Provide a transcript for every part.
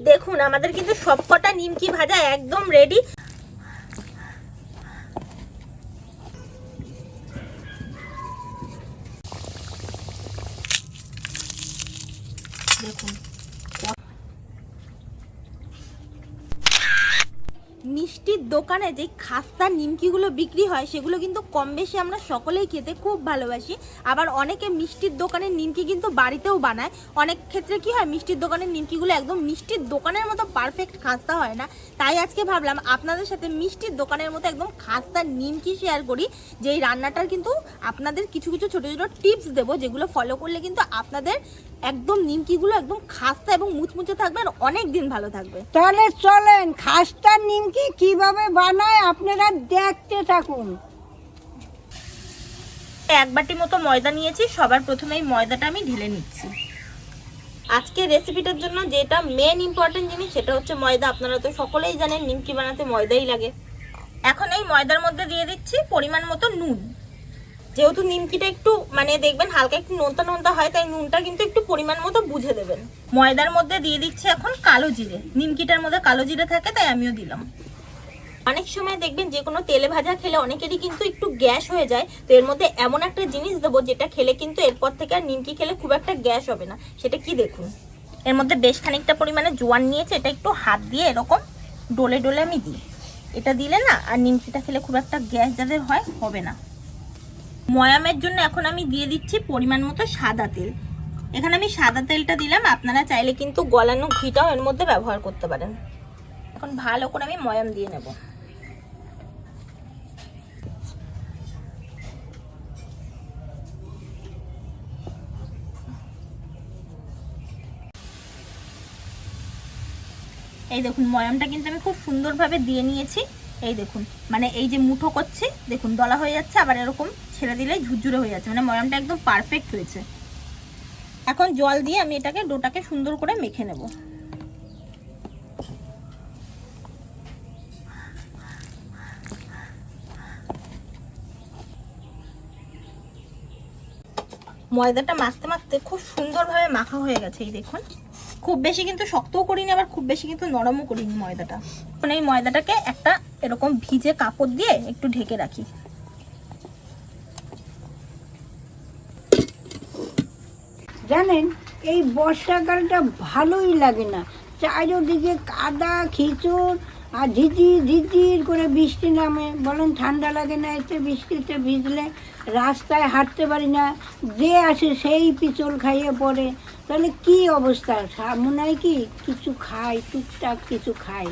দেখুন আমাদের কিন্তু সবকটা নিমকি ভাজা একদম রেডি। দেখুন মিষ্টির দোকানে যে খাস্তা নিমকিগুলো বিক্রি হয় সেগুলো কিন্তু কম বেশি আমরা সকলেই খেতে খুব ভালোবাসি। আবার অনেকে মিষ্টির দোকানের নিমকি কিন্তু বাড়িতেও বানায়। অনেক ক্ষেত্রে কি হয়, মিষ্টির দোকানের নিমকিগুলো একদম মিষ্টির দোকানের মতো পারফেক্ট খাস্তা হয় না। তাই আজকে ভাবলাম আপনাদের সাথে মিষ্টির দোকানের মতো একদম খাস্তা নিমকি শেয়ার করি। যেই রান্নাটার কিন্তু আপনাদের কিছু কিছু ছোটো ছোটো টিপস দেবো, যেগুলো ফলো করলে কিন্তু আপনাদের একদম নিমকিগুলো একদম খাস্তা এবং মুচমুচে থাকবে আর অনেক দিন ভালো থাকবে। তাহলে চলেন খাস্তা নিমকি কিভাবে বানায় আপনারা দেখতে থাকুন। এক বাটি মতো ময়দা নিয়েছি। সবার প্রথমে এই ময়দাটা আমি ঢেলে নিচ্ছি। আজকে রেসিপিটার জন্য যেটা মেন ইম্পর্টেন্ট জিনিস সেটা হচ্ছে ময়দা। আপনারা তো সকলেই জানেন নিমকি বানাতে ময়দাই লাগে। এখন এই ময়দার মধ্যে দিয়ে দিচ্ছি পরিমাণ মতো নুন। যেহেতু নিমকিটা একটু দেখবেন হালকা একটু নোনতা নোনতা হয়, তাই নুনটা কিন্তু একটু পরিমাণ মতো বুঝে দেবেন। ময়দার মধ্যে দিয়ে দিচ্ছি এখন কালো জিরে। নিমকিটার মধ্যে কালো জিরে থাকে তাই আমিও দিলাম। অনেক সময় দেখবেন যে কোনো তেলে ভাজা খেলে অনেকেরই কিন্তু একটু গ্যাস হয়ে যায়। তো এর মধ্যে এমন একটা জিনিস দেবো যেটা খেলে কিন্তু এরপর থেকে আর নিমকি খেলে খুব একটা গ্যাস হবে না। সেটা কি দেখুন, এর মধ্যে বেশ খানিকটা পরিমাণে জোয়ান নিয়েছে। এটা একটু হাত দিয়ে এরকম ডলে ডলে আমি দিই। এটা দিলে না আর নিমকিটা খেলে খুব একটা গ্যাস যাদের হয় হবে না। ময়ামের জন্য এখন আমি দিয়ে দিচ্ছি পরিমাণ মতো সাদা তেল। এখানে আমি সাদা তেলটা দিলাম, আপনারা চাইলে কিন্তু গলানো ঘিটাও এর মধ্যে ব্যবহার করতে পারেন। এখন ভালো করে আমি ময়াম দিয়ে নেব। এই দেখুন ময়ামটা কিন্তু আমি খুব সুন্দরভাবে দিয়ে নিয়েছি। এই দেখুন এই যে মুঠো করছি দেখুন দলা হয়ে যাচ্ছে, আবার এরকম ছেড়ে দিলেই ঝুরঝুরে হয়ে যাচ্ছে। ময়ামটা একদম পারফেক্ট হয়েছে। এখন জল দিয়ে আমি এটাকে ডোটাকে সুন্দর করে মেখে নেব। ময়দাটা মাখতে মাখতে খুব সুন্দরভাবে মাখা হয়ে গেছে। এই দেখুন খুব বেশি কিন্তু শক্তও করিনি, আবার খুব বেশি কিন্তু নরমও করিনি ময়দাটা। এখন এই ময়দাটাকে একটা এরকম ভিজে কাপড় দিয়ে একটু ঢেকে রাখি। জানেন এই বর্ষাকালটা ভালোই লাগে না, চারিদিকে কাদা খিচুড় আর ঝিঝির ঝিঝির করে বৃষ্টি নামে। বলেন ঠান্ডা লাগে না এতে? বৃষ্টিতে ভিজলে রাস্তায় হাঁটতে পারি না, যে আসে সেই পিছল খাইয়ে পড়ে। তাহলে কি অবস্থা, মনে হয় কি কিছু খাই, টুকটাক কিছু খাই।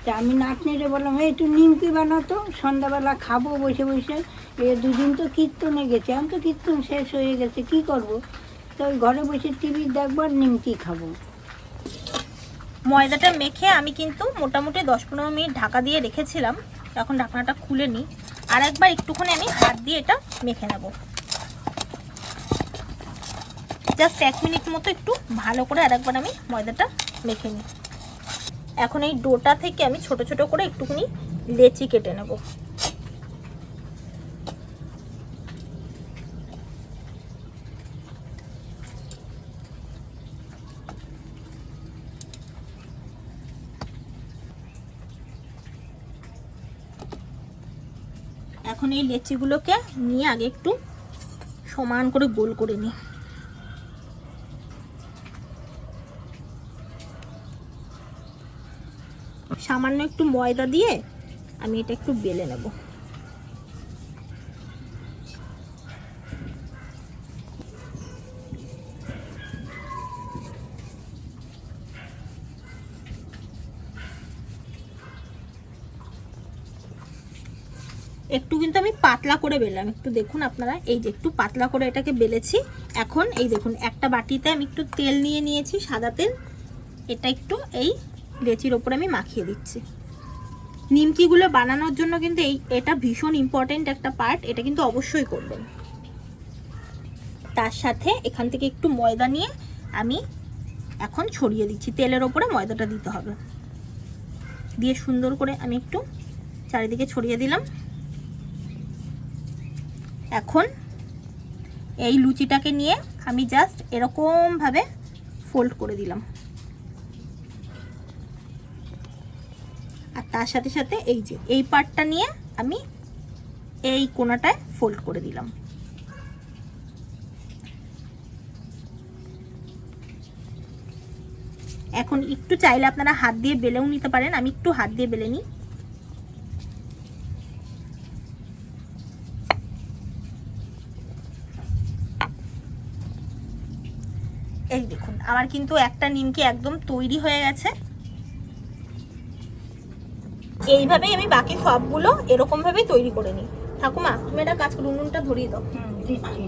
তা আমি নাতনিরে বললাম একটু নিমকি বানাতো, সন্ধ্যাবেলা খাবো বসে বসে। দুদিন তো কীর্তনে গেছে, এখন তো কীর্তন শেষ হয়ে গেছে, কি করব? তো ঘরে বসে টিভি দেখবো আর নিমকি খাবো। ময়দাটা মেখে আমি কিন্তু মোটামুটি 10-15 মিনিট ঢাকা দিয়ে রেখেছিলাম। এখন ঢাকনাটা খুলে নিই, আর একবার একটুখানি আমি হাত দিয়ে এটা মেখে নেব। জাস্ট 1 মিনিট মতো একটু ভালো করে আরেকবার আমি ময়দাটা মেখে নিই। এখন এই ডোটা থেকে আমি ছোট ছোট করে একটুখানি লেচি কেটে নেব। এখন এই লেচিগুলোকে নিয়ে আগে একটু সমান করে গোল করে নিই। সামান্য একটু ময়দা দিয়ে আমি এটা একটু বেলে নেব। একটু কিন্তু আমি পাতলা করে বেললাম, একটু দেখুন আপনারা, এই যে একটু পাতলা করে এটাকে বেলেছি। এখন এই দেখুন একটা বাটিতে আমি একটু তেল নিয়ে নিয়েছি, সাদা তেল। এটা একটু এই লেচির ওপরে আমি মাখিয়ে দিচ্ছি। নিমকিগুলো বানানোর জন্য কিন্তু এটা ভীষণ ইম্পর্টেন্ট একটা পার্ট, এটা কিন্তু অবশ্যই করবেন। তার সাথে এখান থেকে একটু ময়দা নিয়ে আমি এখন ছড়িয়ে দিচ্ছি। তেলের ওপরে ময়দাটা দিতে হবে, দিয়ে সুন্দর করে আমি একটু চারিদিকে ছড়িয়ে দিলাম। এখন এই লুচিটাকে নিয়ে আমি জাস্ট এরকম ভাবে ফোল্ড করে দিলাম। আর তার সাথে সাথে এই যে এই পার্টটা নিয়ে আমি এই কোণাটায় ফোল্ড করে দিলাম। এখন একটু চাইলে আপনারা হাত দিয়ে বেলেও নিতে পারেন, আমি একটু হাত দিয়ে বেলে নিই। এই দেখুন আমার কিন্তু একটা নিমকি একদম তৈরি হয়ে গেছে। এইভাবেই আমি বাকি সবগুলো এরকম ভাবেই তৈরি করে নিই। ঠাকুমা তুমি এটা কাজ করে উনুনটা ধরিয়ে দাও। দিচ্ছি।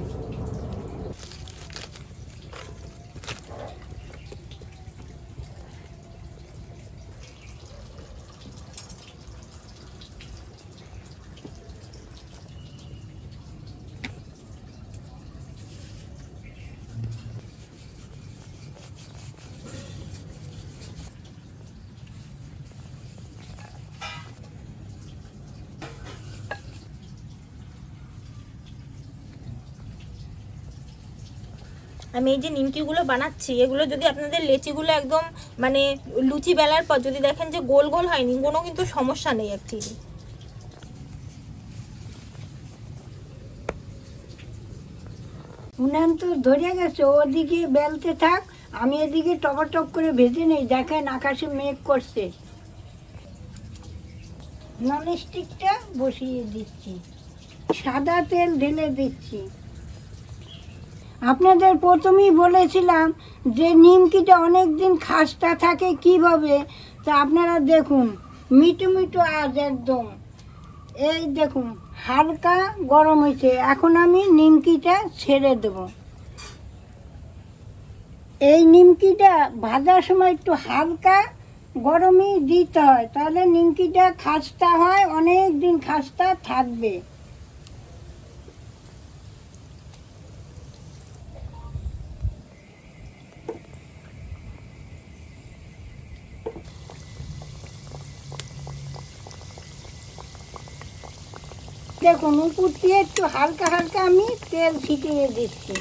আমি এই যে নিমকিগুলো বানাচ্ছি, এগুলো যদি আপনাদের লেচিগুলো একদম মানে লুচি বেলার পর যদি দেখেন যে গোল গোল হয়নি, কোনো কিন্তু সমস্যা নেই অ্যাকচুয়ালি। উনান তো ধরে গেছে, ওদিকে বেলতে থাক, আমি এদিকে টপাটপ করে ভেজে নেই। দেখেন আকাশে মেঘ করছে। ননস্টিকটা বসিয়ে দিচ্ছি, সাদা তেল ঢেলে দিচ্ছি। আপনাদের প্রথমেই বলেছিলাম যে নিমকিটা অনেক দিন খাস্তা থাকে কিভাবে, তা আপনারা দেখুন মিটু মিটু আজ একদম। এই দেখুন হালকা গরম হয়েছে, এখন আমি নিমকিটা ছেড়ে দেব। এই নিমকিটা ভাজার সময় একটু হালকা গরমই দিতে হয়, তাহলে নিমকিটা খাস্তা হয়, অনেক দিন খাস্তা থাকবে। দেখুন উপর দিয়ে একটু হালকা হালকা আমি তেল ছিটিয়ে দিচ্ছি।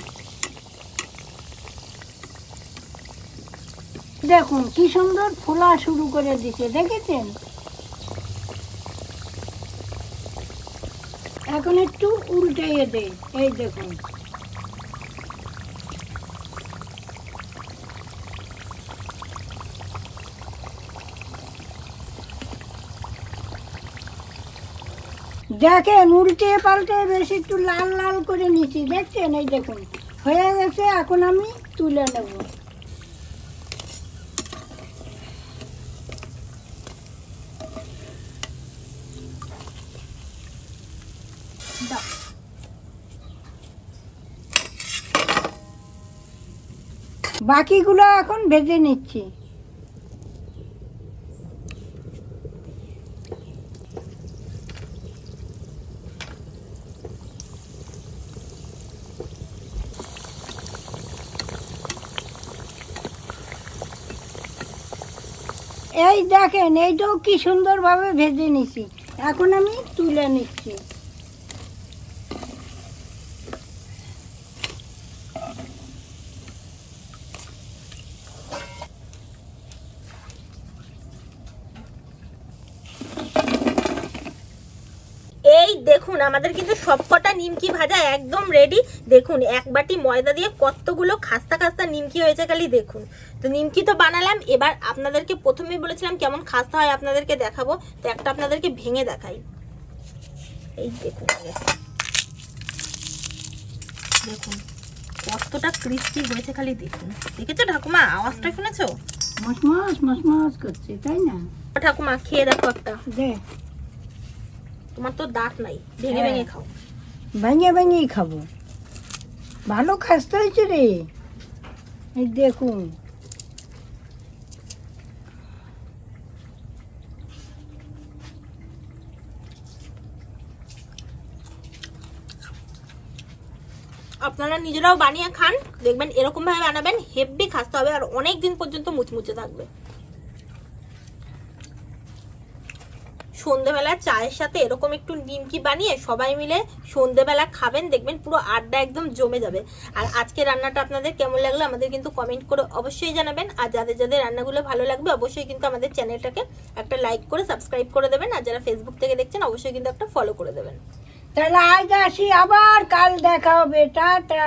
দেখুন কি সুন্দর ফোলা শুরু করে দিচ্ছে, দেখেছেন? এখন একটু উল্টাইয়ে দেই। এই দেখুন দেখেন উল্টে পাল্টে বেশ একটু লাল লাল করে নিচ্ছি, দেখছেন? এই দেখুন হয়ে গেছে, এখন আমি তুলে নেব। বাকিগুলো এখন ভেজে নিচ্ছি। এই দেখেন এইটাও কি সুন্দরভাবে ভেজে নিছি, এখন আমি তুলে নিচ্ছি। এই দেখুন আমাদের কিন্তু সবকটা নিমকি ভাজা একদম রেডি। দেখুন এক বাটি ময়দা দিয়ে কতগুলো খাস্তা খাস্তা নিমকি হয়েছে, খালি দেখুন। তো নিমকি তো বানালাম, এবার আপনাদেরকে প্রথমেই বলেছিলাম কেমন খাস্তা হয় আপনাদেরকে দেখাবো, তো একটা আপনাদেরকে ভেঙে দেখাই। এই দেখুন দেখুন কতটা ক্রিস্পি হয়েছে, খালি দেখুন। দেখেছো ঠাকুমা, আওয়াজটা শুনেছো? মশমস মশমস করছে, তাই না? ঠাকুমা খেয়ে দেখো একটা। দেখ তোমার তো দাঁত নাই, ভেঙে ভেঙে খাও। ভেঙে ভেঙেই খাবো, ভালো খাস্তা হয়েছে রে। এই দেখুন আপনারা নিজেরাও বানিয়ে খান, দেখবেন এরকম ভাবে বানাবেন, হেভি খাস্তা হবে আর অনেক দিন পর্যন্ত মুচমুচে থাকবে। সন্ধেবেলা চায়ের সাথে এরকম একটু নিমকি বানিয়ে সবাই মিলে সন্ধেবেলা খাবেন, দেখবেন পুরো আড্ডা একদম জমে যাবে। আর আজকে রান্নাটা আপনাদের কেমন লাগলো আমাদের কিন্তু কমেন্ট করে অবশ্যই জানাবেন। আর যাদের যাদের রান্নাগুলো ভালো লাগবে অবশ্যই কিন্তু আমাদের চ্যানেলটাকে একটা লাইক করে সাবস্ক্রাইব করে দেবেন। আর যারা ফেসবুক থেকে দেখছেন অবশ্যই কিন্তু একটা ফলো করে দেবেন। তাহলে আজ আসি, আবার কাল দেখা হবে, টাটা।